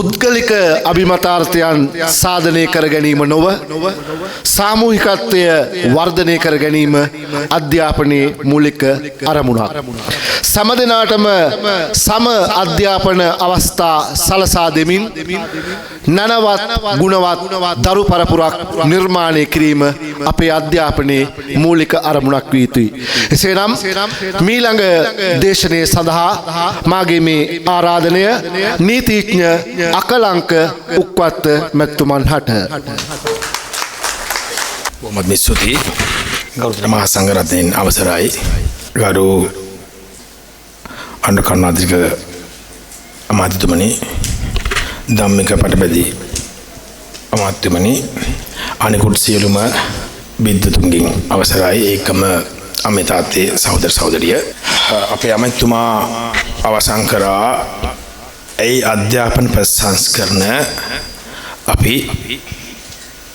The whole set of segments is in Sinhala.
පුද්ගලික අභිමතාර්ථයන් සාධනය කර ගැනීම නොව සාමූහිකත්වය වර්ධනය කර ගැනීම අධ්‍යාපනයේ මූලික අරමුණක්. සෑම දිනාටම සම අධ්‍යාපන අවස්ථා සලසා දෙමින් නනවත් ගුණවත් දරු පරපුරක් නිර්මාණය කිරීම අපේ අධ්‍යාපනයේ මූලික අරමුණක් විය යුතුයි. එසේනම් මීළඟ දේශනය සඳහා මාගේ මේ ආරාධනය නීතිඥ අකලංක උක්වත්ත මැතිතුමන් හට. බොහොමත් ස්තුතියි. ගෞරවනීය මහා සංඝරත්නයන් අවසරයි. ගරු අනුර කරුණාතිලක අමාත්‍යතුමනි, ධම්මික පටබැදි අමාත්‍යතුමනි, අනිකුත් සියලුම විද්වතුන්ගෙන් අවසරයි. ඒකම අම්මේ තාත්තේ සහෝදර සහෝදරිය. අපේ අමාත්‍යතුමා අවසන් කරා ඒ අධ්‍යාපන ප්‍රසංස්කරණ අපි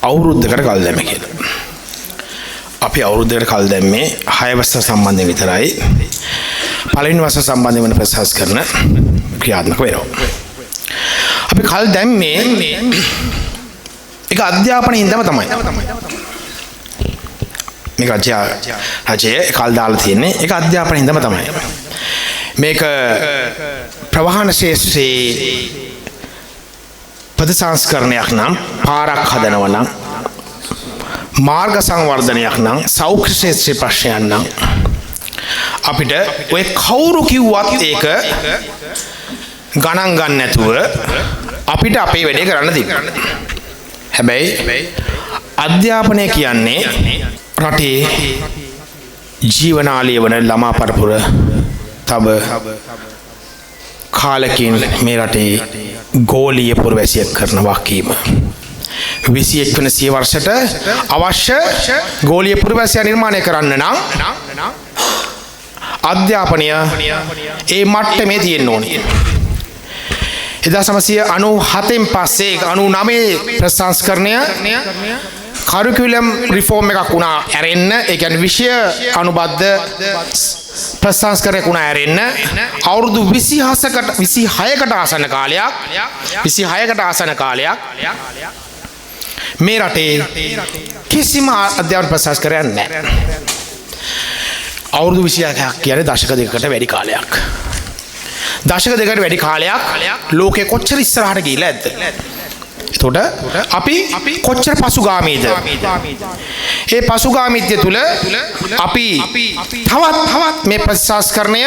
අවුරුද්දකට කල් දැම්ම කියලා. අපි අවුරුද්දකට කල් දැම්මේ 6 වසර සම්බන්ධයෙන් විතරයි. පළවෙනි වසර සම්බන්ධ වෙන ප්‍රසංස්කරණ ක්‍රියාත්මක වෙනවා. අපි කල් දැම්මේ ඒක අධ්‍යාපනයේ ඉඳම තමයි. මේක රජයේ කල් දාලා තියෙන්නේ ඒක අධ්‍යාපනයේ ඉඳම තමයි. මේක ප්‍රවාහන ශාස්ත්‍රයේ ප්‍රතිසංස්කරණයක් නම්, පාරක් හදනවා නම්, මාර්ග සංවර්ධනයක් නම්, සෞඛ්‍ය ශාස්ත්‍රයේ ප්‍රශ්නයක් නම් අපිට ඔය කවුරු කිව්වත් ඒක ගණන් ගන්න නැතුව අපිට අපේ වැඩේ කරන්න තිබුණා. හැබැයි අධ්‍යාපනය කියන්නේ රටේ ජීවනාලිය වන ළමා පරපුර තව කාලකින් මේ රටේ ගෝලීය පුරවැසියක් කරන වගකීම 21 වෙනි සිය වර්ෂයට අවශ්‍ය ගෝලීය පුරවැසියා නිර්මාණය කරන්න නම් අධ්‍යාපනය ඒ මට්ටමේ තියෙන්න ඕනේ. 1997න් පස්සේ 99 ප්‍රසංස්කරණය කරිකියුලම් රිෆෝම් එකක් වුණා ඇරෙන්න. ඒ කියන්නේ විෂය අනුබද්ධ ප්‍රසංස්කරණයක් වුණා ඇරෙන්න. අවුරුදු 26කට ආසන්න කාලයක් මේ රටේ කිසිම අධ්‍යාපන ප්‍රසංස්කරණයක් නැහැ. අවුරුදු 26ක් කියන්නේ දශක දෙකකට වැඩි කාලයක්. දශක දෙකකට වැඩි කාලයක් ලෝකේ කොච්චර ඉස්සරහට ගිහිල්ලා ඇද්ද? එතකොට අපි කොච්චර පසුගාමීද? ඒ පසුගාමීත්වය තුල අපි තවත් මේ ප්‍රතිසංස්කරණය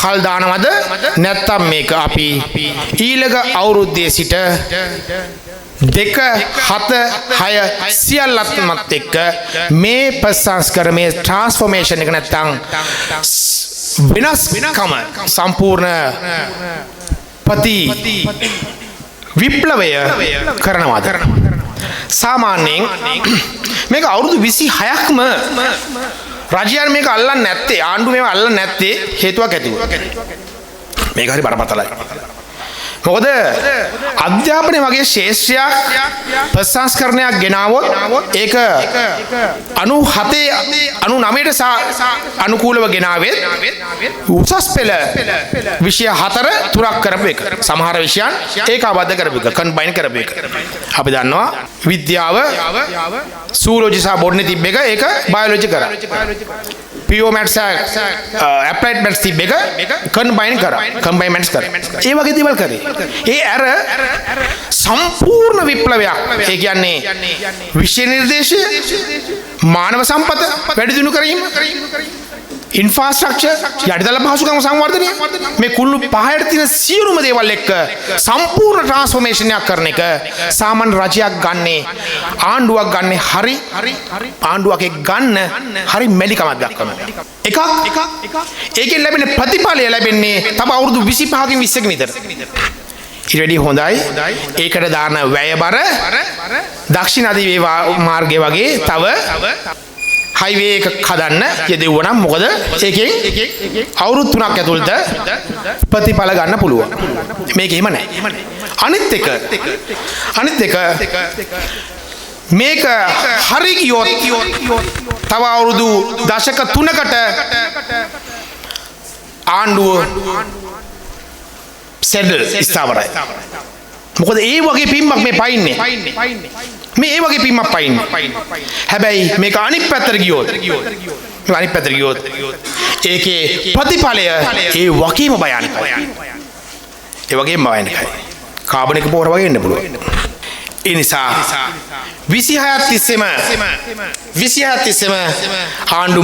කල් දානවද නැත්නම් මේක අපි ඊළඟ අවුරුද්දේ සිට 2, 7, 6 සියල්ලත්මත් එක්ක මේ ප්‍රතිසංස්කරණයේ ට්‍රාන්ස්ෆෝමේෂන් එක නැත්නම් වෙනස්කම සම්පූර්ණ විප්ලවය කරනවාද? සාමාන්‍යයෙන් මේක අවුරුදු 26ක්ම රජයන් මේක අල්ලන්නේ නැත්තේ, ආණ්ඩුව මේක අල්ලන්නේ නැත්තේ හේතුවක් ඇතිව. මේක හරි බරපතලයි. මොකද අධ්‍යාපනය වගේ ශාස්ත්‍රයක් ප්‍රසංස්කරණයක් ගෙනාවොත් ඒක 97 අනුකූලව ගෙනාවෙත් උසස් පෙළ විෂය 4 තුරක් කරපු එක. සමහර විෂයන් ඒකාබද්ධ කරපු එක, කම්බයින් කරපු එක. අපි දන්නවා විද්‍යාව සූලොජි සහ බොටනි තිබ්බ එක, ඒක බයොලොජි කරා. PO maths applied maths තිබ්බ එක කම්බයින් කරා. කම්බයින් maths කරා. ඒ වගේ දේවල් කරේ. ඒ අර සම්පූර්ණ විප්ලවයක්. ඒ කියන්නේ විෂය නිර්දේශය, මානව සම්පත වැඩි දියුණු කිරීම, ඉන්ෆ්‍රාස්ට්‍රක්චර් යටිතල පහසුකම් සංවර්ධනය, මේ කුළු පහයට තියෙන සියලුම දේවල් එක්ක සම්පූර්ණ ට්‍රාන්ස්ෆෝමේෂන් එකක් කරන එක සාමාන්‍ය රජයක් ගන්නේ, ආණ්ඩුවක් ගන්නේ ආණ්ඩුවක් ගන්න හරි මැලිකමක් දක්වනවා. එකක් ඒකෙන් ලැබෙන ප්‍රතිඵලය ලැබෙන්නේ තව අවුරුදු 25කින් 20කින් විතර. ඊට වැඩි හොඳයි ඒකට දාන වැයබර දක්ෂිණ අධි මාර්ගය වගේ තව හයිවේ එක හදන්න යෙදුවනම් මොකද ඒකෙන් අවුරුදු 3ක් ඇතුළත ප්‍රතිඵල ගන්න පුළුවන්. මේක එහෙම නැහැ. අනිත් එක මේක හරි ගියොත් තව අවුරුදු දශක 3කට ආණ්ඩුව සෙඩල් ස්ථාවරයි. මොකද ඒ වගේ පිම්මක් මේ පයින්නේ. මේ ඒ වගේ පිම්මක් පයින්නේ. හැබැයි මේක අනිත් පැත්තට ගියොත් අනිත් පැත්තට ගියොත් ඒකේ ප්‍රතිඵලය ඒ වගේම භයානකයි. ඒ වගේම භයානකයි. කාබන් එක පොර වගේ එන්න පුළුවන්. ඒ නිසා 26ක් තිස්සෙම ආණ්ඩු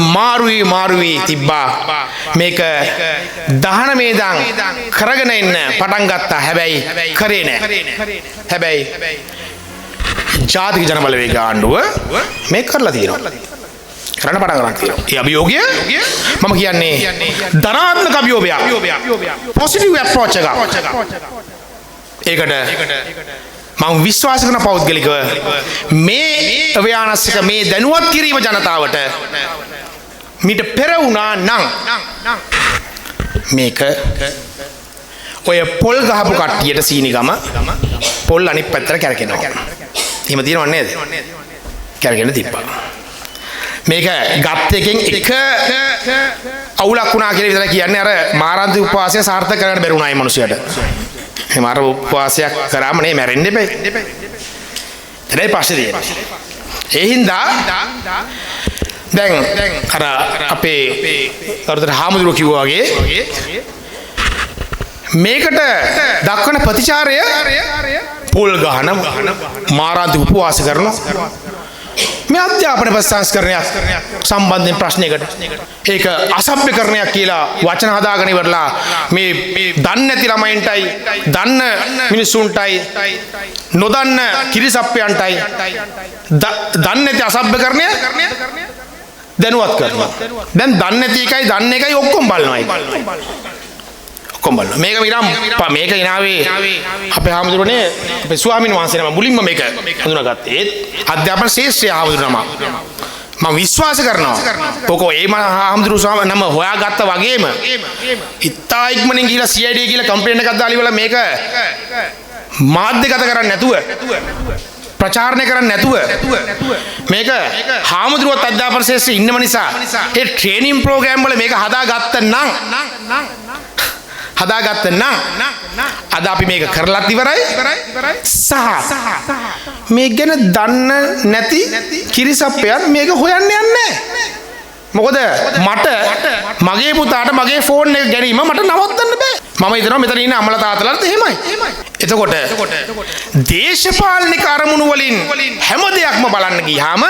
මාරුවී තිබ්බා. මේක 19 ඉඳන් කරගෙන එන්න පටන් ගත්තා. හැබැයි කරේ නැහැ. හැබැයි ජාතික ජනබලවේග ආණ්ඩුව මේක කරලා තියෙනවා. කරන්න පටන් ගන්න තියෙනවා. ඒ අභියෝගය මම කියන්නේ ධනාත්මක අභියෝගයක්. පොසිටිව් අප්‍රෝච් එකක්. ඒකට මම විශ්වාස කරන පෞද්ගලිකව මේ අව්‍යානසික මේ දැනුවත් කිරීම ජනතාවට මීට පෙර වුණා නම් මේක ඔය පොල් ගහපු කට්ටියට සීනිගම පොල් අනිත් පැත්තට කැරකෙනවා. එහෙම තියෙනව නේද? කැරකෙන්න තිබ්බා. මේක ගත් එකෙන් එක අවුලක් වුණා කියලා විතර කියන්නේ අර මාරාන්ති උපවාසය සාර්ථක කරගන්න බැරි වුණා මේ මිනිහයාට. එහෙම අර උපවාසයක් කරාම නේ මැරෙන්න එපේ. එතනයි ප්‍රශ්නේ තියෙන්නේ. ඒ හින්දා දැන් අර අපේ කරුතර හාමුදුරුවෝ කිව්වා වගේ මේකට දක්වන ප්‍රතිචාරය පොල් ගහන මාරාන්ති උපවාස කරනවා. මේ අධ්‍යාපන ප්‍රතිසංස්කරණයක් සම්බන්ධයෙන් ප්‍රශ්නයකට ඒක අසභ්‍යකරණයක් කියලා වචන හදාගෙන ඉවරලා මේ දන්නේ නැති ළමයින්ටයි දන්න මිනිසුන්ටයි නොදන්න කිරිසප්පයන්ටයි දන්නේ නැති අසභ්‍යකරණය දැනුවත් කරනවා. දැන් දන්නේ නැති එකයි දන්න එකයි ඔක්කොම බලනවා. මේක මේක ඉනාවේ අපේ හාමුදුරනේ අපේ ස්වාමීන් වහන්සේ නම මුලින්ම මේක හඳුනාගත්තේ අධ්‍යාපන ශාස්ත්‍රය හාමුදුරනම මම විශ්වාස කරනවා ඔකෝ ඒ හාමුදුරු ස්වාමීන් නම හොයාගත්ත වගේම ඉත්තා ඉක්මනින් ගිහලා CID කියලා කම්ප්ලේන්ට් එකක් දාලා ඉවලා මේක මාධ්‍යගත කරන්නේ නැතුව ප්‍රචාරණය කරන්නේ නැතුව මේක හාමුදුරුවෝ අධ්‍යාපන ශාස්ත්‍රයේ ඉන්නම නිසා ඒ ට්‍රේනින් ප්‍රෝග්‍රෑම් වල මේක හදාගත්ත නම් අද අපි මේක කරලත් ඉවරයි සහ මේක ගැන දන්න නැති කිරිසප්පයන් මේක හොයන්න යන්නේ මොකද මට මගේ පුතාට මගේ ෆෝන් එක ගැනීම මට නවත්තන්න බෑ. මම හිතනවා මෙතන ඉන්න අම්මලා තාත්තලාත් එහෙමයි. එතකොට දේශපාලනික අරමුණු වලින් හැම දෙයක්ම බලන්න ගියාම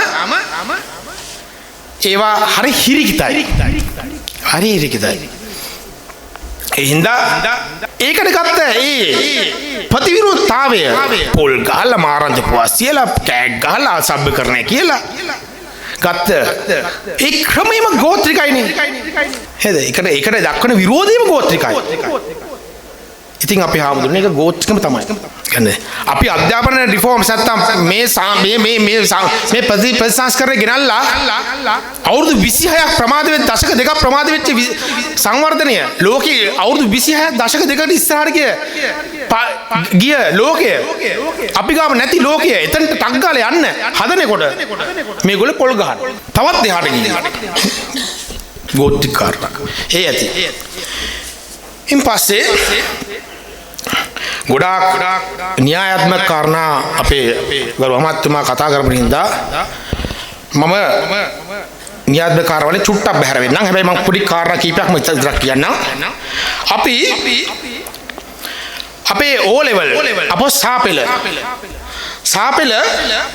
ඒවා හරි හිරිකිතයි. ඒ හින්දා ඒකට ගත්ත ඒ ප්‍රතිවිරුද්ධතාවය පොල් ගහලා මාරන්ති පුවාසියලා කෑග් ගහලා අසභ්‍යකරණය කියලා ගත්ත ඒ ක්‍රමෙම ගෝත්‍රිකයිනේ. හේද? ඒකට දක්වන විරෝධයම ගෝත්‍රිකයි. ඉතින් අපි හාමුදුරනේ ඒක ගෝත්‍රිකම තමයි. කියන්නේ අපි අධ්‍යාපන රිෆෝම්ස් නැත්තම් මේ ප්‍රතිසංස්කරණය ගෙනල්ලා අවුරුදු 26ක් ප්‍රමාද වෙච්ච දශක දෙකක් ප්‍රමාද වෙච්ච සංවර්ධනය ලෝකේ අවුරුදු 26ක් දශක දෙකකට ඉස්සරහට ගිය ලෝකය අපි ගාව නැති ලෝකය එතනට ටක් ගාලා යන්න හදනකොට මේගොල්ලෝ පොල් ගහන තවත් එහාට ගිහින් ගෝත්‍රික කාරණා ඒ ඇති. ඉන් පස්සේ ගොඩාක් න්‍යායාත්මක කාරණා අපේ ගරු අමාත්‍යතුමා කතා කරපු හින්දා මම න්‍යායාත්මක කාර්යවල චුට්ටක් බැහැර වෙන්නම්. හැබැයි මම පොඩි කාරණා කීපයක්ම විතරක් කියන්නම්. අපි අපේ O level අපෝ සාපෙල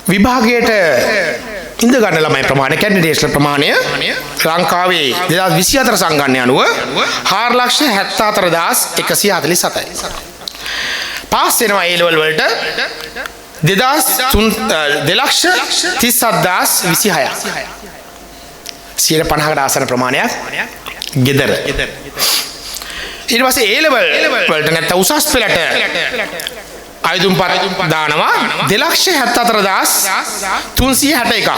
විභාගයට ඉඳ ගන්න ළමයි ප්‍රමාණය කැන්ඩිඩේට්ස්ලා ප්‍රමාණය ලංකාවේ 2024 සංගණනය අනුව 4,74,147යි. පාස් වෙනවා A level වලට 2,37,26යි. 150කට ආසන්න ප්‍රමාණයක් ගෙදර. ඊට පස්සේ A level වලට නැත්නම් උසස් පෙළට ආයුධම්පත් දානවා 2,74,361.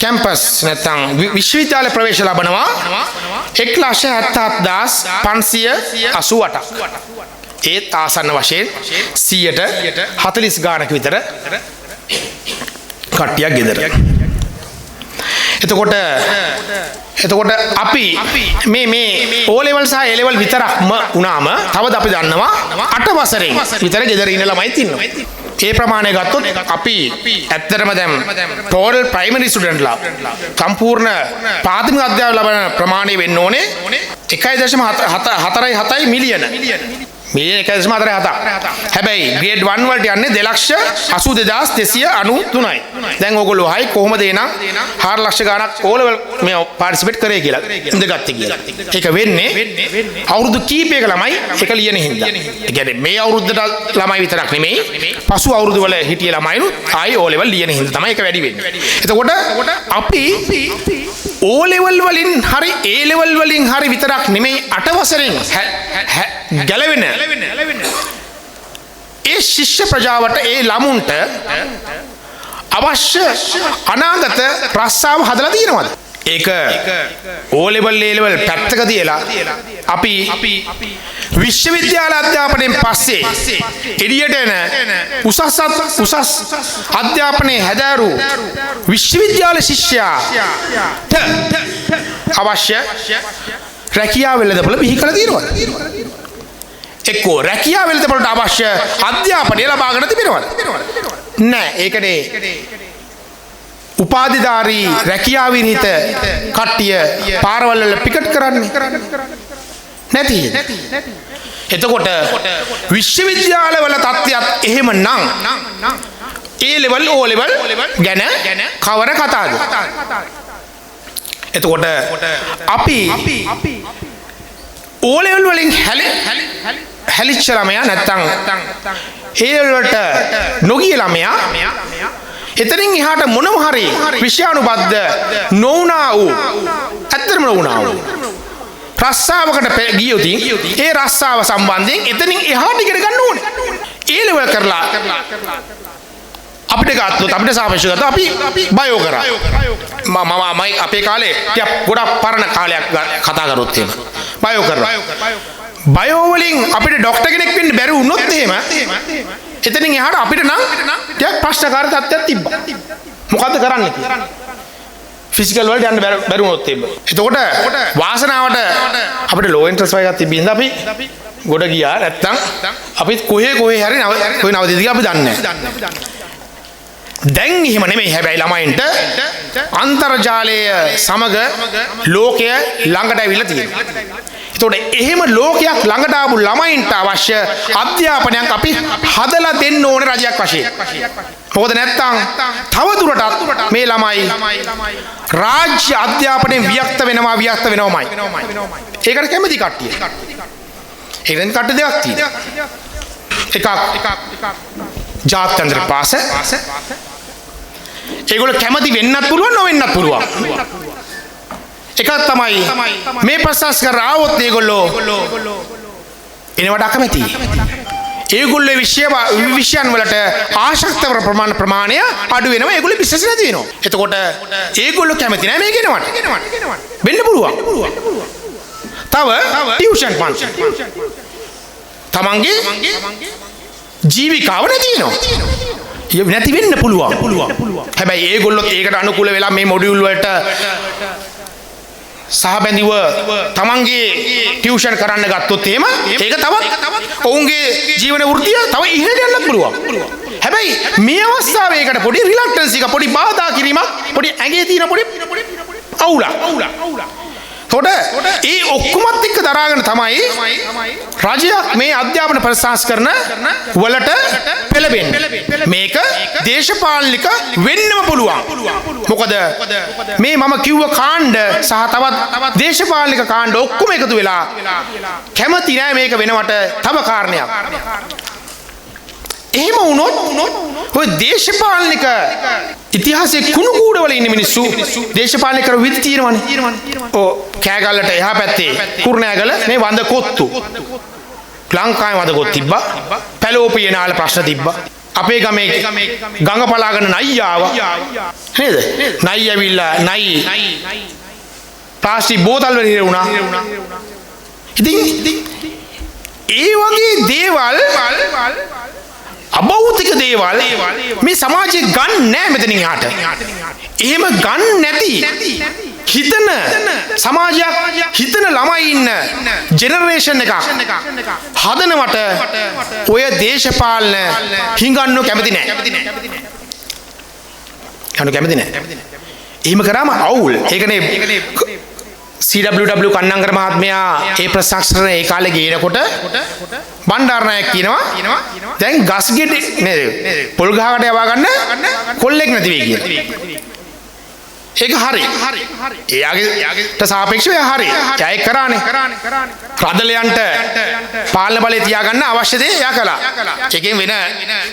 කැම්පස් නැත්නම් විශ්වවිද්‍යාල ප්‍රවේශ ලබනවා 1,77,588ක්. ඒත් ආසන්න වශයෙන් 140 ගානක විතර කට්ටියක් ගෙදර. එතකොට අපි මේ O level සහ A level විතරක්ම වුණාම තවද අපි දන්නවා 8 වසරෙන් විතර ගෙදර ඉන්න ළමයිත් ඉන්නවා. ඒ ප්‍රමාණය ගත්තොත් අපි ඇත්තටම දැන් total primary studentලා සම්පූර්ණ ප්‍රාථමික අධ්‍යාපන ලබන ප්‍රමාණය වෙන්න ඕනේ 1.47 මිලියන. මිලියන 1.47. හැබැයි grade 1 වලට යන්නේ 2,82,293යි. දැන් ඕගොල්ලෝ හයි කොහොමද එනං 4 ලක්ෂ ගාණක් O level මේ පාටිසිපේට් කරේ කියලා ඉඳගත්තේ කියලා. ඒක වෙන්නේ අවුරුදු කීපයක ළමයි ඒක ලියන හින්දා. ඒ කියන්නේ මේ අවුරුද්දට ළමයි විතරක් නෙමෙයි පසු අවුරුදු වල හිටිය ළමයිනුත් ආයි O level ලියන හින්දා තමයි ඒක වැඩි වෙන්නේ. එතකොට අපි O level වලින් හරි A level වලින් හරි විතරක් නෙමෙයි 8 වසරෙන් ගැලවෙන ඒ ශිෂ්‍ය ප්‍රජාවට ඒ ළමුන්ට අවශ්‍ය අනාගත රස්සාව හදලා තියෙනවද? ඒක O level A level පැත්තක තියලා අපි විශ්වවිද්‍යාල අධ්‍යාපනයෙන් පස්සේ එළියට එන උසස් අධ්‍යාපනයේ හැදෑරු විශ්වවිද්‍යාල ශිෂ්‍යයාට අවශ්‍ය රැකියාව වෙළඳපොළ බිහි කරලා තියෙනවද? එක්කෝ රැකියාව වෙළඳපොළට අවශ්‍ය අධ්‍යාපනය ලබාගෙන තිබෙනවද? නෑ. ඒකනේ උපාධිධාරී රැකියාව විරහිත කට්ටිය පාරවල් වල පිකට් කරන්නේ නැති. එතකොට විශ්වවිද්‍යාලවල තත්ත්වයක් එහෙම නම් A level O level ගැන කවර කතාවද? එතකොට අපි O level වලින් හැලිච්ච ළමයා නැත්තම් A level වලට නොගිය ළමයා එතනින් එහාට මොනව හරි විෂයානුබද්ධ නොවුනා වූ ඇත්තටම නොවුනා වූ රස්සාවකට ගියොත් ඒ රස්සාව සම්බන්ධයෙන් එතනින් එහාට ඉගෙන ගන්න ඕනේ. A level කරලා අපිට ගත්තොත් අපිට සාපේක්ෂව ගත්තොත් අපි බයෝ කරා. මම අපේ කාලේ ටික ගොඩක් පරණ කාලයක් කතා කරොත් එහෙම බයෝ කරා. බයෝ වලින් අපිට ડોක්ටර් කෙනෙක් වෙන්න බැරි වුණොත් එහෙම එතනින් එහාට අපිට නම් ටිකක් ප්‍රශ්නකාර තත්ත්වයක් තිබ්බා. මොකද්ද කරන්න කියලා. ෆිසිකල් වලට යන්න බැරි වුණොත් එහෙම. එතකොට වාසනාවට අපිට ලෝ ඉන්ට්‍රස්ට් එකක් තිබ්බින්ද අපි ගොඩ ගියා. නැත්තම් අපි කොහේ හරි කොහේ නවතිද කියලා අපි දන්නේ නැහැ. දැන් එහෙම නෙමෙයි. හැබැයි ළමයින්ට අන්තර්ජාලය සමග ලෝකය ළඟට ඇවිල්ලා තියෙනවා. එතකොට එහෙම ලෝකයක් ළඟට ආපු ළමයින්ට අවශ්‍ය අධ්‍යාපනයක් අපි හදලා දෙන්න ඕනේ රජයක් වශයෙන්. මොකද නැත්තම් තව දුරටත් මේ ළමයි රාජ්‍ය අධ්‍යාපනයෙන් වියක්ත වෙනවාමයි. ඒකට කැමති කට්ටිය. ඒකෙන් කට්ටිය දෙකක් තියෙනවා. එකක් ජාත්‍යන්තර පාස. ඒගොල්ලෝ කැමති වෙන්නත් පුළුවන් නොවෙන්නත් පුළුවන්. එකක් තමයි මේ ප්‍රසස් කරලා ආවොත් ඒගොල්ලෝ එනවට අකමැති. ඒගොල්ලෝ විෂයන් වලට ආශක්ත ප්‍රමාණය අඩු වෙනවා. ඒගොල්ලෝ බිස්නස් නැති වෙනවා. එතකොට ඒගොල්ලෝ කැමති නැහැ මේක එනවට. වෙන්න පුළුවන්. තව ටියුෂන් පන්ති. තමන්ගේ ජීවිකාව නැති වෙනවා. නැති වෙන්න පුළුවන්. හැබැයි ඒගොල්ලොත් ඒකට අනුකූල වෙලා මේ මොඩියුල් වලට සහබැඳිව තමන්ගේ ටියුෂන් කරන්න ගත්තොත් එහෙම ඒක තවත් ඔවුන්ගේ ජීවන වෘත්තිය තව ඉහළට යන්නත් පුළුවන්. හැබැයි මේ අවස්ථාවේ ඒකට පොඩි රිලක්ටන්ස් එක පොඩි බාධා කිරීමක් පොඩි ඇඟේ තියෙන පොඩි අවුලක්. ඒ ඔක්කොමත් එක්ක දරාගෙන තමයි රජයක් මේ අධ්‍යාපන ප්‍රතිසංස්කරණ වලට පෙළඹෙන්නේ. මේක දේශපාලනික වෙන්නම පුළුවන්. මොකද මේ මම කිව්ව කාණ්ඩ සහ තවත් දේශපාලනික කාණ්ඩ ඔක්කොම එකතු වෙලා කැමති නෑ මේක වෙනවට තව කාරණයක්. එහෙම වුණොත් ඔය දේශපාලනික ඉතිහාසයේ කුණු කූඩවල ඉන්න මිනිස්සු දේශපාලනය කර විදි තියෙනවනේ. ඔව් කෑගල්ලට එහා පැත්තේ කුරුණෑගල මේ වඳ කොත්තු. ලංකාවේ වඳ කොත් තිබ්බා. පැලෝපියනාල ප්‍රශ්න තිබ්බා. අපේ ගමේ ගඟ පලාගෙන නයි ආවා. නේද? නයි ඇවිල්ලා නයි ප්ලාස්ටික් බෝතල් වල ඉර වුණා. ඉතින් ඒ වගේ දේවල් අභෞතික දේවල් මේ සමාජයේ ගන්න නෑ මෙතනින් එහාට. එහෙම ගන්න නැති හිතන සමාජයක් හිතන ළමයි ඉන්න ජෙනරේෂන් එකක් හදනවට ඔය දේශපාලන හිඟන්නෝ කැමති නෑ. කැමති නෑ. එහෙම කරාම අවුල්. ඒකනේ CWW කන්නංගර මහත්මයා ඒ ප්‍රසාක්ෂණ ඒ කාලේ ගේනකොට බණ්ඩාරනායක කියනවා දැන් ගස් ගෙඩි නේද පොල් ගහකට යවා ගන්න කොල්ලෙක් නැති වෙයි කියලා. ඒක හරි. එයාට සාපේක්ෂව එයා හරි. එයා ඒක කරානේ. රදලයන්ට පාලන බලය තියාගන්න අවශ්‍ය දේ එයා කළා. ඒකෙන් වෙන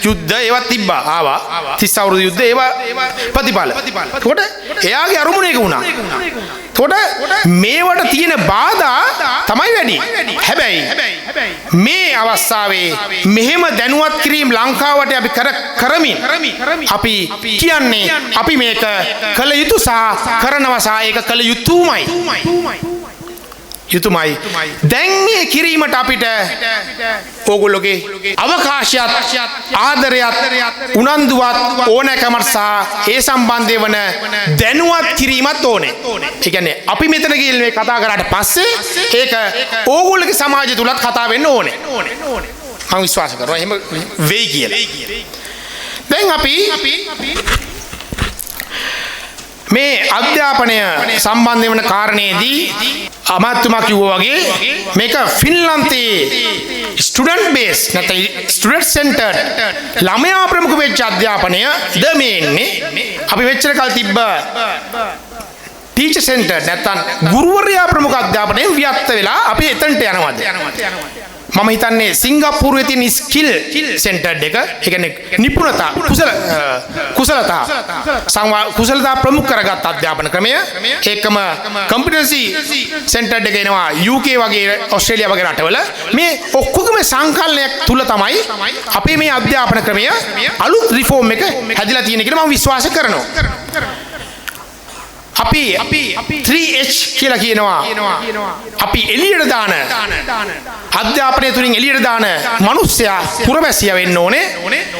යුද්ධ ඒවත් තිබ්බා. ආවා 30 අවුරුදු යුද්ධ ඒවා ප්‍රතිඵල. එතකොට එයාගේ අරමුණ ඒක වුණා. එතකොට මේවට තියෙන බාධා තමයි වැඩි. හැබැයි මේ අවස්ථාවේ මෙහෙම දැනුවත් කිරීම ලංකාවට අපි කරමින් අපි කියන්නේ අපි මේක කළ යුතු කරනවා සහ ඒක කළ යුතුමයි. දැන් මේ කිරීමට අපිට ඕගොල්ලෝගේ අවකාශයත් ආදරයත් උනන්දුවත් ඕනෑකමත් සහ ඒ සම්බන්ධය වන දැනුවත් කිරීමත් ඕනේ. ඒ කියන්නේ අපි මෙතන ගිහින් මේ කතා කරාට පස්සේ ඒක ඕගොල්ලෝගේ සමාජය තුලත් කතා වෙන්න ඕනේ. මම විශ්වාස කරනවා එහෙම වෙයි කියලා. දැන් අපි මේ අධ්‍යාපනය සම්බන්ධ වන කාරණේදී අමාත්‍යතුමා කිව්වා වගේ මේක ෆින්ලන්තයේ ස්ටුඩන්ට් බේස් නැත්නම් ස්ටුඩන්ට් සෙන්ටර්ඩ් ළමයා ප්‍රමුඛ වෙච්ච අධ්‍යාපනය ද මේ ඉන්නේ අපි මෙච්චර කල් තිබ්බ ටීචර් සෙන්ටර්ඩ් නැත්නම් ගුරුවරයා ප්‍රමුඛ අධ්‍යාපනයෙන් ව්‍යර්ථ වෙලා අපි එතනට යනවාද මම හිතන්නේ සිංගප්පූරුවේ තියෙන ස්කිල් සෙන්ටර්ඩ් එක ඒ කියන්නේ නිපුණතා කුසලතා ප්‍රමුඛ කරගත් අධ්‍යාපන ක්‍රමය ඒකම කම්පිටන්සි සෙන්ටර්ඩ් එක එනවා UK වගේ ඕස්ට්‍රේලියා වගේ රටවල මේ ඔක්කොගම සංකල්පයක් තුල තමයි අපේ මේ අධ්‍යාපන ක්‍රමය අලුත් රිෆෝම් එක හැදිලා තියෙන කියලා මම විශ්වාස කරනවා. අපි 3H කියලා කියනවා. අපි එළියට දාන අධ්‍යාපනය තුලින් එළියට දාන මිනිස්සයා පුරවැසියා වෙන්න ඕනේ.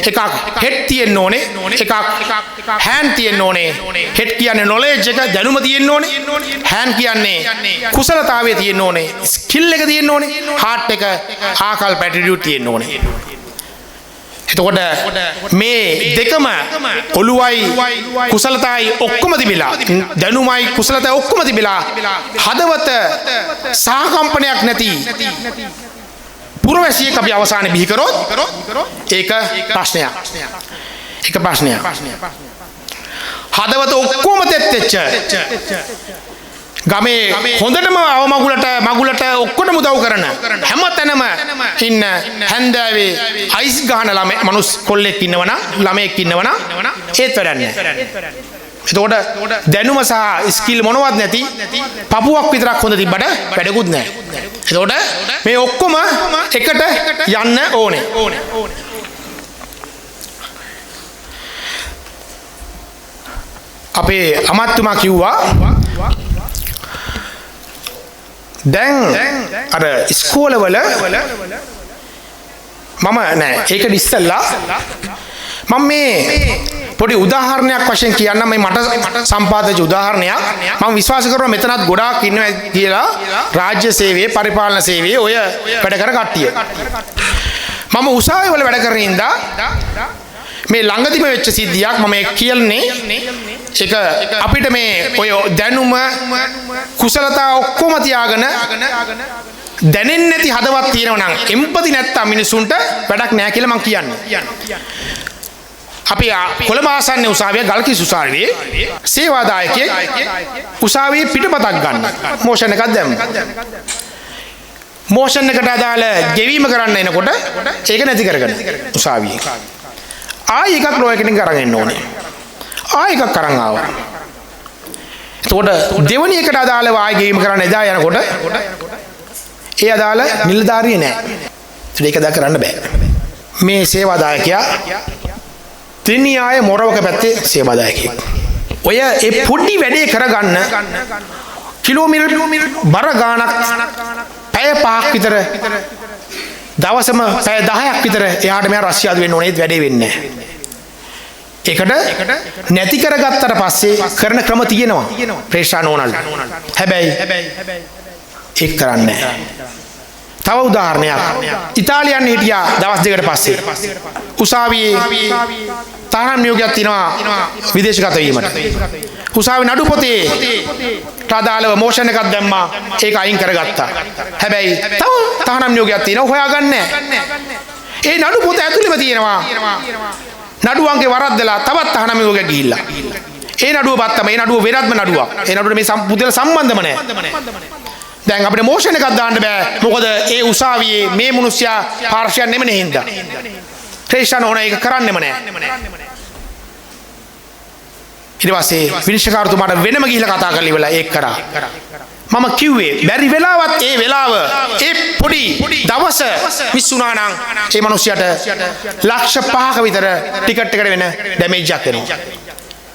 එකක් හෙඩ් තියෙන්න ඕනේ. එකක් හෑන්ඩ් තියෙන්න ඕනේ. හෙඩ් කියන්නේ නොලෙජ් එක දැනුම තියෙන්න ඕනේ. හෑන්ඩ් කියන්නේ කුසලතාවය තියෙන්න ඕනේ. ස්කිල් එක තියෙන්න ඕනේ. හાર્ට් එක ආකල්ප ඇටිටියුඩ් තියෙන්න ඕනේ. එතකොට මේ දෙකම ඔළුවයි කුසලතාවයි ඔක්කොම තිබිලා දැනුමයි කුසලතාවයි ඔක්කොම තිබිලා හදවත සහකම්පනයක් නැති පුරවැසියෙක් අපි අවසානයේ බිහි කරොත් ඒක ප්‍රශ්නයක්. හදවත ඔක්කොම තෙත් ගමේ හොඳටම මගුලට ඔක්කොටම උදව් කරන හැමතැනම ඉන්න හැන්දෑවේ අයිස් ගහන මනුස්ස කොල්ලෙක් ඉන්නවනම් ළමයෙක් ඉන්නවනම් ඒත් වැඩක් නැහැ. එතකොට දැනුම සහ ස්කිල් මොනවත් නැති පපුවක් විතරක් හොඳ තිබ්බට වැඩකුත් නැහැ. එතකොට මේ ඔක්කොම එකට යන්න ඕනේ. අපේ අමාත්‍යතුමා කිව්වා දැන් අර ඉස්කෝලවල මම නෑ ඒක ඉස්සෙල්ලා මම මේ පොඩි උදාහරණයක් වශයෙන් කියන්නම් මේ මට සම්පාදිත උදාහරණයක් මම විශ්වාස කරනවා මෙතනත් ගොඩාක් ඉන්නවා කියලා රාජ්‍ය සේවයේ පරිපාලන සේවයේ ඔය වැඩ කර කට්ටිය මම උසාවිය වල වැඩ කරන ඉඳා මේ ළඟදිම වෙච්ච සිද්ධියක් මම කියන්නේ ඒක අපිට මේ ඔය දැනුම කුසලතා ඔක්කොම තියාගෙන දැනෙන්නේ නැති හදවත් තියෙනවා නම් එම්පති නැත්තම් මිනිසුන්ට වැඩක් නැහැ කියලා මම කියන්නේ. අපි කොළඹ ආසන්න උසාවිය ගල්කිස් උසාවියේ සේවාදායකයෙක් උසාවියේ පිටපතක් ගන්න මෝෂන් එකක් දැම්මා. මෝෂන් එකට අදාළ ගෙවීම කරන්න එනකොට ඒක නැති කරගන්න උසාවියේ. ආයි එකක් ලෝයකින් අරන් එන්න ඕනේ. ආයි එකක් අරන් ආවා. එතකොට දෙවනි එකට අදාළව ආයි ගෙවීම කරන්න එදා යනකොට ඒ අදාළ නිලධාරිය නැහැ. ඒක දා කරන්න බෑ. මේ සේවාදායකයා තිනියාය මොරවක පැත්තේ සේවාදායකයෙක්. ඔය ඒ පොඩි වැඩේ කරගන්න කිලෝමීටර් බර ගාණක් පැය 5ක් විතර දවසම පැය 10ක් විතර එහාට මෙහාට රස්සියාදු වෙන්න ඕනේ වැඩේ වෙන්නේ නැහැ. ඒකට නැති කරගත්තට පස්සේ කරන ක්‍රම තියෙනවා ප්‍රේක්ෂා නෝනල්. හැබැයි ඒක කරන්නේ නැහැ. තව උදාහරණයක්. ඉතාලියන් හිටියා දවස් දෙකකට පස්සේ උසාවියේ තානම් නියෝගයක් තියෙනවා විදේශගත වීමට. උසාවි නඩු පොතේ අදාළව මෝෂන් එකක් දැම්මා. ඒක අයින් කරගත්තා. හැබැයි තව තානම් නියෝගයක් තියෙනවා හොයාගන්නේ නැහැ. ඒ නඩු පොත ඇතුළෙම තියෙනවා නඩුවන්ගේ වරද්දලා තවත් තානම් නියෝගයක් ගිහිල්ලා. ඒ නඩුව බත්තම ඒ නඩුව වෙනත්ම නඩුවක්. ඒ නඩුවට මේ පුදුල සම්බන්ධම නැහැ. දැන් අපිට මෝෂන් එකක් දාන්න බෑ. මොකද ඒ උසාවියේ මේ මිනිස්සයා පාර්ශ්වයක් නෙමෙයි හින්දා. ප්‍රේක්ෂා නෝන ඒක කරන්නෙම නැහැ. ඊට පස්සේ විනිශ්චයකාරතුමාට වෙනම ගිහිල්ලා කතා කරලා ඉවරලා ඒක කරා. මම කිව්වේ බැරි වෙලාවත් ඒ වෙලාව ඒ පොඩි දවස මිස් වුණා නම් ඒ මිනිස්සයාට ලක්ෂ 5ක විතර ටිකට් එකට වෙන ඩැමේජ් එකක් වෙනවා.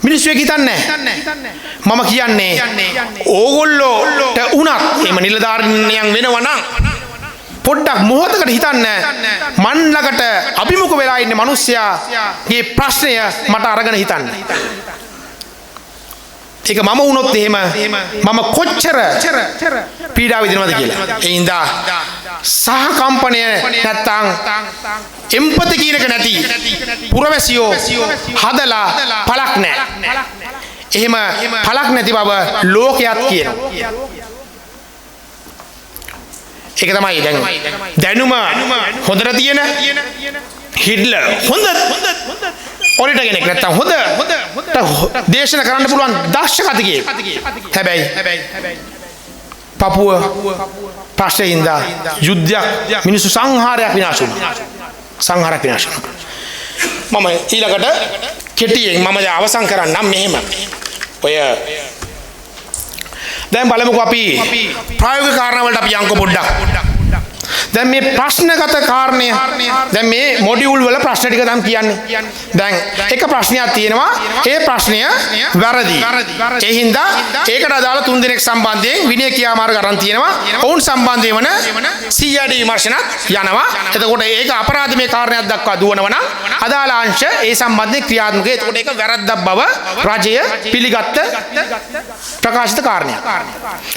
මිනිස්සු ඒක හිතන්නේ මම කියන්නේ ඕගොල්ලෝට උනත් එහෙම නිලධාරීනියන් වෙනවා නම් පොඩ්ඩක් මොහොතකට හිතන්න මන් ළඟට අභිමුඛ වෙලා ඉන්න මිනිස්සයාගේ ප්‍රශ්නය මට අරගෙන හිතන්න. ඒක මම වුණොත් එහෙම මම කොච්චර පීඩා විඳිනවද කියලා. ඒ හින්දා සහකම්පනය නැත්තම් එම්පති කියනක නැති පුරවැසියෝ හදලා පළක් නැහැ. එහෙම පළක් නැති බව ලෝකයක් කියනවා. ඒක තමයි දැනුම හොඳට තියෙන හිට්ලර් හොඳ ඔරිට කෙනෙක් නැත්තම් හොඳ දේශන කරන්න පුළුවන් දක්ෂ කතිකයෙක්. හැබැයි පපුව ප්‍රශ්නේ ඉඳා යුද්ධයක් මිනිස්සු සංහාරයක් විනාශ වුණා. සංහාරයක් විනාශ වුණා. මම ඊළඟට කෙටියෙන් මම අවසන් කරන්නම් මෙහෙම. ඔය දැන් බලමුකෝ අපි ප්‍රායෝගික කාරණා වලට අපි යන්කෝ පොඩ්ඩක්. දැන් මේ ප්‍රශ්නගත කාරණය දැන් මේ මොඩියුල් වල ප්‍රශ්න ටික නම් කියන්නේ. දැන් එක ප්‍රශ්නයක් තියෙනවා. ඒ ප්‍රශ්නය වැරදි. ඒ හින්දා ඒකට අදාළ 3 දෙනෙක් සම්බන්ධයෙන් විනය ක්‍රියාමාර්ග අරන් තියෙනවා. ඔවුන් සම්බන්ධයෙන් වන CID විමර්ශනත් යනවා. එතකොට ඒක අපරාධමය කාරණයක් දක්වා දුවනවා නම් අදාළ අංශ ඒ සම්බන්ධයෙන් ක්‍රියාත්මක. එතකොට ඒක වැරද්දක් බව රජය පිළිගත්ත ප්‍රකාශිත කාරණයක්.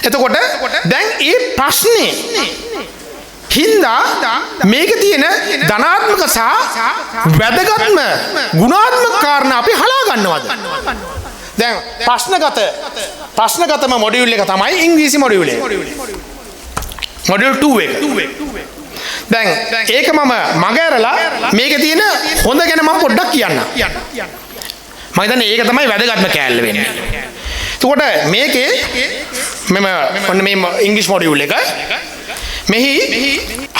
එතකොට දැන් මේ ප්‍රශ්නේ හින්දා මේක තියෙන ධනාත්මක සහ වැදගත්ම ගුණාත්මක කාරණා අපි හලා ගන්නවද? දැන් ප්‍රශ්නගතම මොඩියුල් එක තමයි ඉංග්‍රීසි මොඩියුල් එක. මොඩියුල් 2 එක. දැන් ඒක මම මගහැරලා මේකේ තියෙන හොඳ ගැන මම පොඩ්ඩක් කියන්නම්. මම හිතන්නේ ඒක තමයි වැදගත්ම කෑල්ල වෙන්නේ. එතකොට මේකේ මම මේ ඉංග්‍රීසි මොඩියුල් එක මෙහි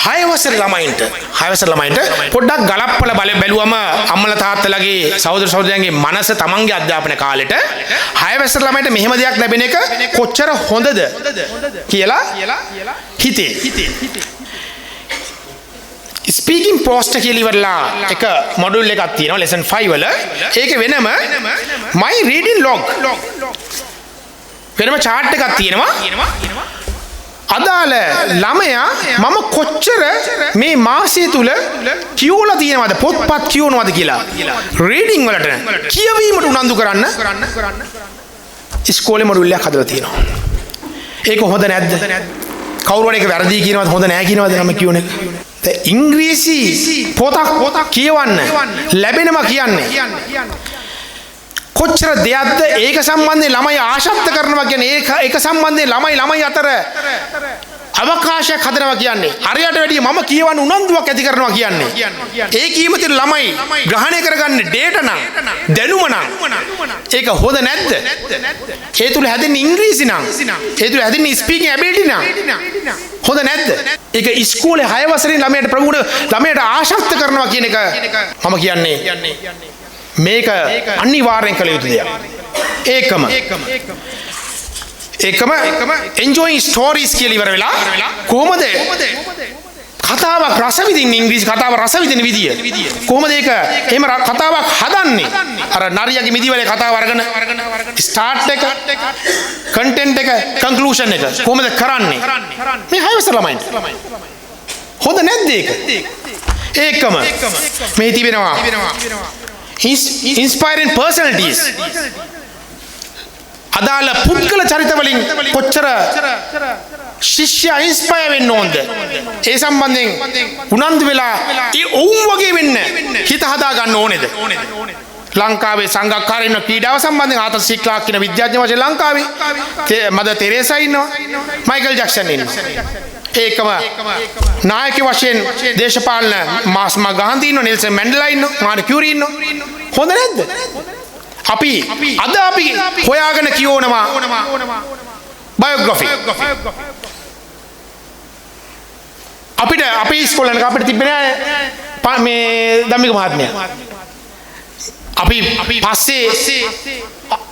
6 වසර ළමයින්ට පොඩ්ඩක් ගලප්පල බැලුවම අම්මලා තාත්තලාගේ සහෝදර සහෝදරයන්ගේ මනස තමන්ගේ අධ්‍යාපන කාලෙට 6 වසර ළමයින්ට මෙහෙම දෙයක් ලැබෙන එක කොච්චර හොඳද කියලා හිතේ. ස්පීකින් පෝස්ට් කියලා ඉවරලා එක මොඩියුල් එකක් තියෙනවා ලෙසන් 5 වල. ඒකේ වෙනම my reading log වෙනම chart එකක් තියෙනවා. අදාළ ළමයා මම කොච්චර මේ මාසය තුල කියවලා තියෙනවද පොත්පත් කියවනවද කියලා රීඩින් වලට කියවීමට උනන්දු කරන්න ඉස්කෝලේ මොඩියුල් එකක් හදලා තියෙනවා. ඒක හොඳ නැද්ද? කවුරු හරි ඒක වැරදි කියනවද හොඳ නැහැ කියනවද නම් කියවන එක? ඉංග්‍රීසි පොතක් කියවන්න ලැබෙනවා කියන්නේ කොච්චර දෙයක්ද? ඒක සම්බන්ධයෙන් ළමයි ආශක්ත කරනවා කියන්නේ ඒක සම්බන්ධයෙන් ළමයි අතර අවකාශයක් හදනවා කියන්නේ අරයට වැඩිය මම කියවන්න උනන්දුවක් ඇති කරනවා කියන්නේ. ඒ කීමතින් ළමයි ග්‍රහණය කරගන්නේ ඩේටා නම් දැනුම නම් ඒක හොඳ නැද්ද? ඒ තුල හැදෙන්නේ ඉංග්‍රීසි නම් ඒ තුල හැදෙන්නේ ස්පීකින් ඇබිලිටි නම් හොඳ නැද්ද? ඒක ඉස්කෝලේ 6 වසරේ ළමයට ආශක්ත කරනවා කියන එක මම කියන්නේ මේක අනිවාර්යෙන් කළ යුතු දෙයක්. ඒකම enjoying stories කියලා ඉවර වෙලා කොහොමද කතාවක් රස විඳින්නේ? ඉංග්‍රීසි කතාව රස විඳින විදිය කොහොමද? ඒක එහෙම කතාවක් හදන්නේ අර නරියගේ මිදිවලේ කතාව අරගෙන ස්ටාර්ට් එක කන්ටෙන්ට් එක කන්ක්ලූෂන් එක කොහොමද කරන්නේ? මේ 6 වසර ළමයින්ට හොඳ නැද්ද ඒක? ඒකම මේ තිබෙනවා inspiring personalities. අදාළ පුද්ගල චරිත වලින් කොච්චර ශිෂ්‍යයා ඉන්ස්පයර් වෙන්න ඕනද? ඒ සම්බන්ධයෙන් උනන්දු වෙලා ඒ ඔවුන් වගේ වෙන්න හිත හදා ගන්න ඕනේද? ලංකාවේ සංගක්කාරයන් ක්‍රීඩාව සම්බන්ධයෙන් ආතල් සී ක්ලාක් කියන විද්‍යාඥ වශයෙන් ලංකාවේ මදර් තෙරේසා ඉන්නවා, මයිකල් ජැක්සන් ඉන්නවා. ඒකම නායක වශයෙන් දේශපාලන මහත්මා ගාන්ධි ඉන්නවා, නෙල්සන් මැන්ඩෙලා ඉන්නවා, මාරි කියුරි ඉන්නවා. හොඳ නැද්ද? අපි හොයාගෙන කියවනවා බයෝග්‍රැෆි. අපිට අපේ ඉස්කෝලේ අපිට තිබෙන්නේ මේ ධම්මික මහත්මයා. අපි පස්සේ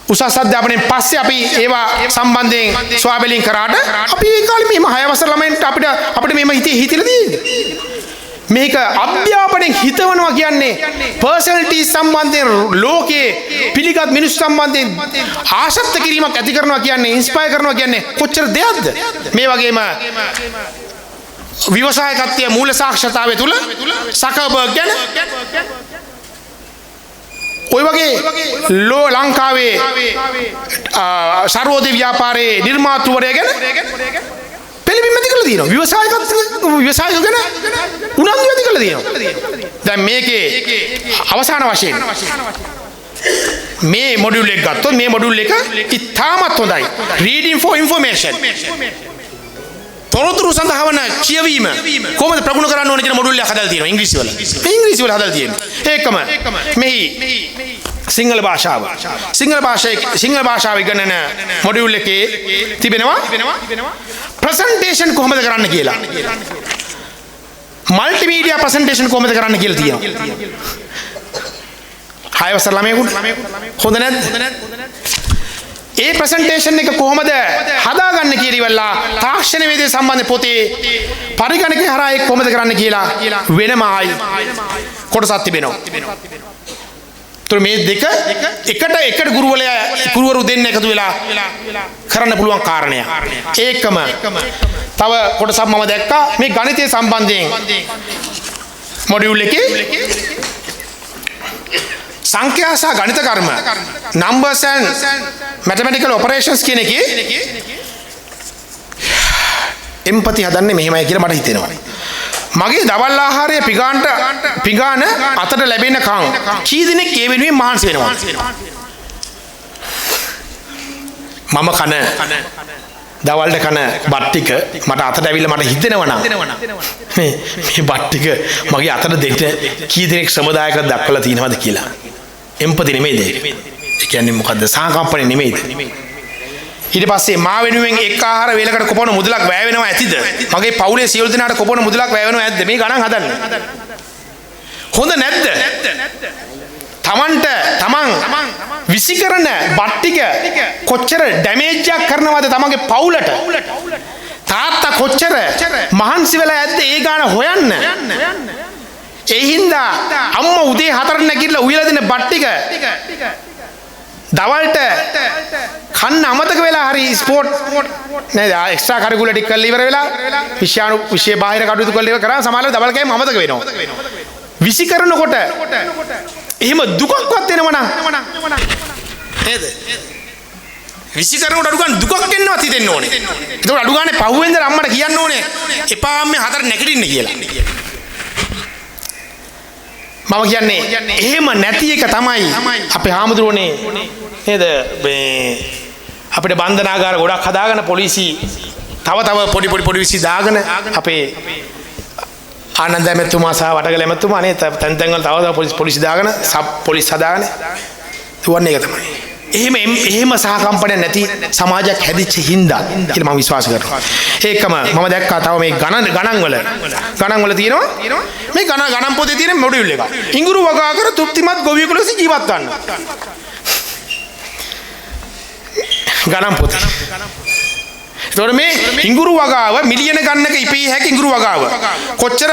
උසස් අධ්‍යාපනයෙන් පස්සේ අපි ඒවා සම්බන්ධයෙන් සොයාබැලීම් කරාට අපි ඒ කාලේ මෙහෙම 6 වසර ළමයින්ට අපිට මෙහෙම හිතිලා තියෙන්නේ. මේක අධ්‍යාපනයෙන් හිතවනවා කියන්නේ පර්සනැලිටි සම්බන්ධයෙන් ලෝකයේ පිළිගත් මිනිස්සු සම්බන්ධයෙන් ආශක්ත කිරීමක් ඇති කරනවා කියන්නේ, ඉන්ස්පයර් කරනවා කියන්නේ කොච්චර දෙයක්ද? මේ වගේම ව්‍යවසායකත්වයේ මූල සාක්ෂරතාවය තුල සකර්බර්ග් ගැන ඔය වගේ ලංකාවේ සර්වෝදය ව්‍යාපාරයේ නිර්මාතෘවරය ගැන පිළිබිඹ ඇති කරලා තියෙනවා. ව්‍යවසායක ගැන උනන්දු ඇති කරලා තියෙනවා. දැන් මේකේ අවසාන වශයෙන් මේ මොඩියුල් එක ගත්තොත් මේ මොඩියුල් එක ඉතාමත් හොඳයි. reading for information. තොරතුරු සඳහා වන කියවීම කොහොමද ප්‍රගුණ කරන්න ඕන කියන මොඩියුල් එකක් හදලා තියෙනවා ඉංග්‍රීසි වල. ඉංග්‍රීසි වල හදලා තියෙනවා. ඒකම මෙහි සිංහල භාෂාව ඉගෙනන මොඩියුල් එකේ තිබෙනවා ප්‍රසන්ටේෂන් කොහොමද කරන්න කියලා. මල්ටිමීඩියා ප්‍රසන්ටේෂන් කොහොමද කරන්න කියලා තියෙනවා. 6 වසර ළමයෙකුට හොඳ නැද්ද? ඒ ප්‍රසන්ටේෂන් එක කොහොමද හදාගන්න කියලා ඉවරලා තාක්ෂණ වේදේ සම්බන්ධ පොතේ පරිගණකේ හරහා ඒක කොහොමද කරන්න කියලා වෙනම ආයි කොටසක් තිබෙනවා. ඒතර මේ දෙක එකට ගුරුවරු දෙන්න එකතු වෙලා කරන්න පුළුවන් කාරණයක්. ඒකම තව කොටසක් මම දැක්කා මේ ගණිතය සම්බන්ධයෙන් මොඩියුල් එකේ සංඛ්‍යා සහ ගණිත කර්ම numbers and mathematical operations කියන එකේ එම්පති හදන්නේ මෙහෙමයි කියලා මට හිතෙනවා. මගේ දවල් ආහාරය පිඟාන අතට ලැබෙනකන් කී දිනක් ඒ වෙනුවෙන් මහන්සි වෙනවා. මම කන දවල්ට කන බත් ටික මට අතට ඇවිල්ලා මට හිතෙනවා නම් මේ බත් ටික මගේ අතට දෙන්න කී දිනක් ශ්‍රමදායකව දක්වලා තියෙනවද කියලා. එම්පති නෙමෙයිද? ඒ කියන්නේ මොකද්ද? සාකම්පණය නෙමෙයිද? ඊට පස්සේ මා වෙනුවෙන් එක් ආහාර වේලකට කොපමණ මුදලක් වැය වෙනවා ඇතිද? මගේ පවුලේ සියලු දෙනාට කොපමණ මුදලක් වැය වෙනවා ඇද්ද? මේ ගණන් හදන්න. හොඳ නැද්ද? තමන් විසි කරන බත් ටික කොච්චර ඩැමේජ් එකක් කරනවද තමන්ගේ පවුලට? තාත්තා කොච්චර මහන්සි වෙලා ඇද්ද ඒ ගාන හොයන්න? ඒ හින්දා අම්මා උදේ 4ට නැගිටලා උයලා දෙන බත් ටික දවල්ට කන්න අමතක වෙලා හරි ස්පෝර්ට් නේද එක්ස්ට්‍රා කරිකුලර් ටික කරලා ඉවර වෙලා විෂය බාහිර කටයුතු කරලා ඉවර කරා සමහරවල් දවල් කෑම අමතක වෙනවා. විසි කරනකොට එහෙම දුකක්වත් එනවා නම් නේද? විසි කරනකොට අඩු ගන්න දුකක් එන්නවත් හිතෙන්න ඕනේ. ඒකට අඩු ගානේ පහුවෙන්ද අම්මට කියන්න ඕනේ එපා අම්මේ 4ට නැගිටින්න කියලා. මම කියන්නේ එහෙම නැති එක තමයි අපේ හාමුදුරුවනේ නේද මේ අපිට බන්ධනාගාර ගොඩක් හදාගෙන පොලිසි තව පොඩි විසි දාගෙන අපේ ආනන්ද ඇමතුමා සහ වටගල ඇමතුමා නේ තැන් තැන්වල තව පොලිසි දාගෙන සබ් පොලිස් හදාගෙන දුවන්නේ එක තමයි. එහෙම සහකම්පනයක් නැති සමාජයක් හැදිච්ච හින්දා කියලා මම විශ්වාස කරනවා. ඒකම මම දැක්කා තව මේ ගණන් වල තියෙනවා මේ ගණන් පොතේ තියෙන මොඩියුල් එක. ඉඟුරු වගා කර තෘප්තිමත් ගොවියෙකු ලෙස ජීවත් වන්න. ගණන් පොතේ. ඒතකොට මේ ඉඟුරු වගාව මිලියන ගණනක ඉපී හැකි ඉඟුරු වගාව කොච්චර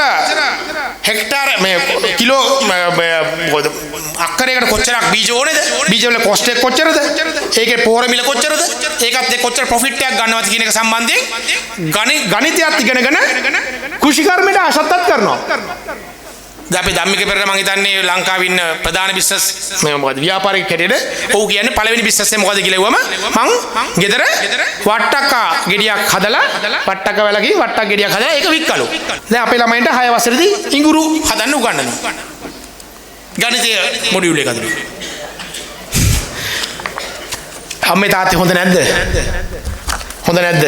හෙක්ටාර මේ කිලෝ මොකද අක්කරයකට කොච්චරක් බීජ ඕනේද? බීජ වල කොස්ට් එක කොච්චරද? ඒකේ පොහොර මිල කොච්චරද? ඒකත් කොච්චර ප්‍රොෆිට් එකක් ගන්නවද කියන එක සම්බන්ධයෙන් ගණිතයත් ඉගෙනගෙන කෘෂිකර්මයට ආශත්තත් කරනවා. දැන් අපි ධම්මික පෙරේරා මම හිතන්නේ ලංකාවේ ඉන්න ප්‍රධාන බිස්නස් මේ මොකද ව්‍යාපාරික කැටේට ඔව් කියන්නේ පළවෙනි බිස්නස් එක මොකද කියලා කිව්වම මං ගෙදර වට්ටක්ක ගෙඩියක් හදලා වට්ටක්ක වැලකින් වට්ටක් ගෙඩියක් හදලා ඒක වික්කලු. දැන් අපේ ළමයින්ට 6 වසරේදී ඉඟුරු හදන්න උගන්වනවා. ගණිතය මොඩියුල් එක ඇතුළේ. අම්මේ තාත්තේ හොඳ නැද්ද? හොඳ නැද්ද?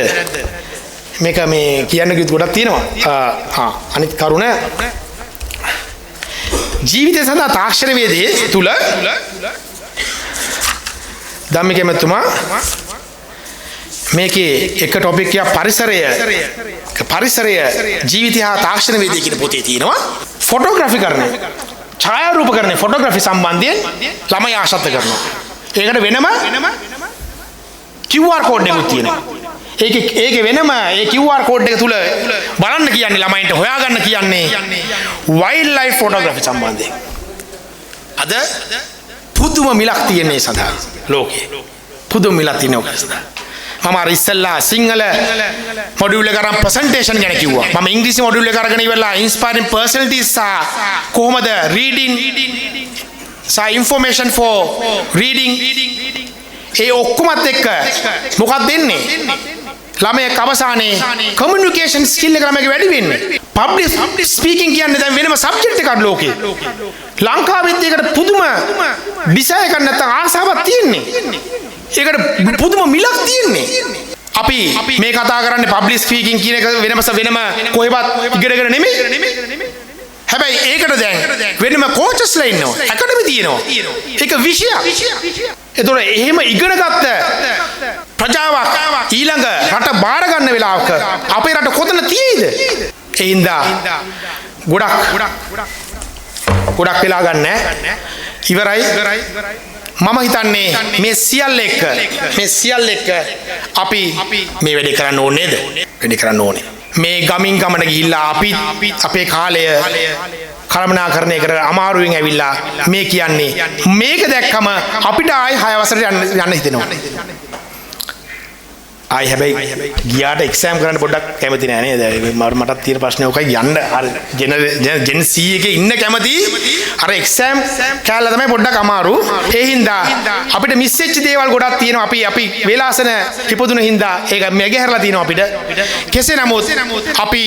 මේක මේ කියන්න කිව්ත් ගොඩක් තියෙනවා. අනිත් කරුණ ජීවිතය සඳහා තාක්ෂණ වේදයේ තුල ධම්මික එමෙතුමා මේකේ එක ටොපික් එක පරිසරය ජීවිතය හා තාක්ෂණ වේදයේ කියන පොතේ තියෙනවා ෆොටෝග්‍රැෆි කරන්නේ ඡායාරූපකරණය ෆොටෝග්‍රැෆි සම්බන්ධයෙන් ළමයි ආශත් කරනවා. ඒකට වෙනම QR කෝඩ් එකක් තියෙනවා. ඒකේ වෙනම ඒ QR කෝඩ් එක තුල බලන්න කියන්නේ ළමයින්ට හොයාගන්න කියන්නේ වයිල්ඩ් ලයිෆ් ෆොටෝග්‍රැෆි සම්බන්ධයෙන්. අද පුදුම මිලක් තියෙන ඒ සඳහා ලෝකේ. පුදුම මිලක් තියෙන ඔක සඳහා. මම අර ඉස්සෙල්ලා සිංහල මොඩියුල් එක අරන් ප්‍රසන්ටේෂන් ගැන කිව්වා. මම ඉංග්‍රීසි මොඩියුල් එක අරගෙන ඉවරලා ඉන්ස්පයරින් පර්සනැලිටිස් සහ කොහොමද රීඩින් සහ ඉන්ෆෝමේෂන් ෆෝ රීඩින් ඒ ඔක්කොමත් එක්ක මොකක්ද දෙන්නේ? ළමයෙක් අවසානයේ කමියුනිකේෂන් ස්කිල් එක ළමයාගේ වැඩි වෙන්නේ. පබ්ලික් ස්පීකින් කියන්නේ දැන් වෙනම සබ්ජෙක්ට් එකක් ලෝකේ. ලංකාවෙත් ඒකට පුදුම ඩිසයර් එකක් නැත්නම් ආසාවක් තියෙන්නේ. ඒකට පුදුම මිලක් තියෙන්නේ. අපි මේ කතා කරන්නේ පබ්ලික් ස්පීකින් කියන එක වෙනම කොහෙවත් ඉගෙනගෙන නෙමෙයි. හැබැයි ඒකට දැන් වෙනම කෝචස්ලා ඉන්නවා. ඇකඩමි තියෙනවා. ඒක විෂයක්. ඒතොර එහෙම ඉගෙනගත්ත ප්‍රජාවක් ඊළඟ රට බාර ගන්න වෙලාවක අපේ රට කොතන තියෙයිද? ඒ හින්දා ගොඩක් වෙලා ගන්න ඉවරයි. මම හිතන්නේ මේ සියල්ල එක්ක අපි මේ වැඩේ කරන්න ඕනේ නේද? වැඩේ කරන්න ඕනේ. මේ ගමින් ගමට ගිහිල්ලා අපි අපේ කාලය කළමනාකරණය කර අමාරුවෙන් ඇවිල්ලා මේ කියන්නේ මේක දැක්කම අපිට ආයි 6 වසරට යන්න හිතෙනවා. ආයි හැබැයි ගියාට එක්සෑම් කරන්න පොඩ්ඩක් කැමති නෑ නේද? මටත් තියෙන ප්‍රශ්නේ ඔකයි යන්න අර ජෙන් C එකේ ඉන්න කැමති අර එක්සෑම් කැලලා තමයි පොඩ්ඩක් අමාරු. ඒ හින්දා අපිට මිස් වෙච්ච දේවල් ගොඩක් තියෙනවා. අපි වේලාසන ඉපදුන හින්දා ඒක මෙගෙහැරලා තියෙනවා අපිට. කෙසේ නමුත් අපි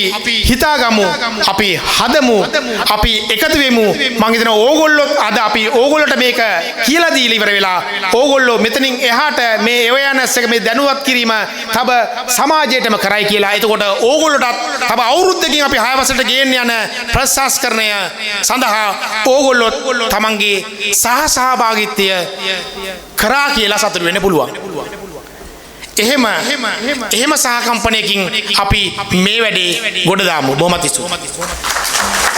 හිතාගමු, අපි හදමු, අපි එකතු වෙමු. මම හිතනවා ඕගොල්ලෝ අද අපි ඕගොල්ලොට මේක කියලා දීලා ඉවර වෙලා ඕගොල්ලෝ මෙතනින් එහාට මේ awareness එක මේ දැනුවත් කිරීම තව සමාජයටම කරයි කියලා. එතකොට ඕගොල්ලොටත් තව අවුරුද්දකින් අපි 6 වසරට ගේන්න යන ප්‍රශාස්කරණය සඳහා ඕගොල්ලොත් තමන්ගේ සහභාගීත්වය කරා කියලා සතුටු වෙන්න පුළුවන්. එහෙම සහකම්පනයකින් අපි මේ වැඩේ ගොඩ දාමු. බොහොමත් ස්තුතියි.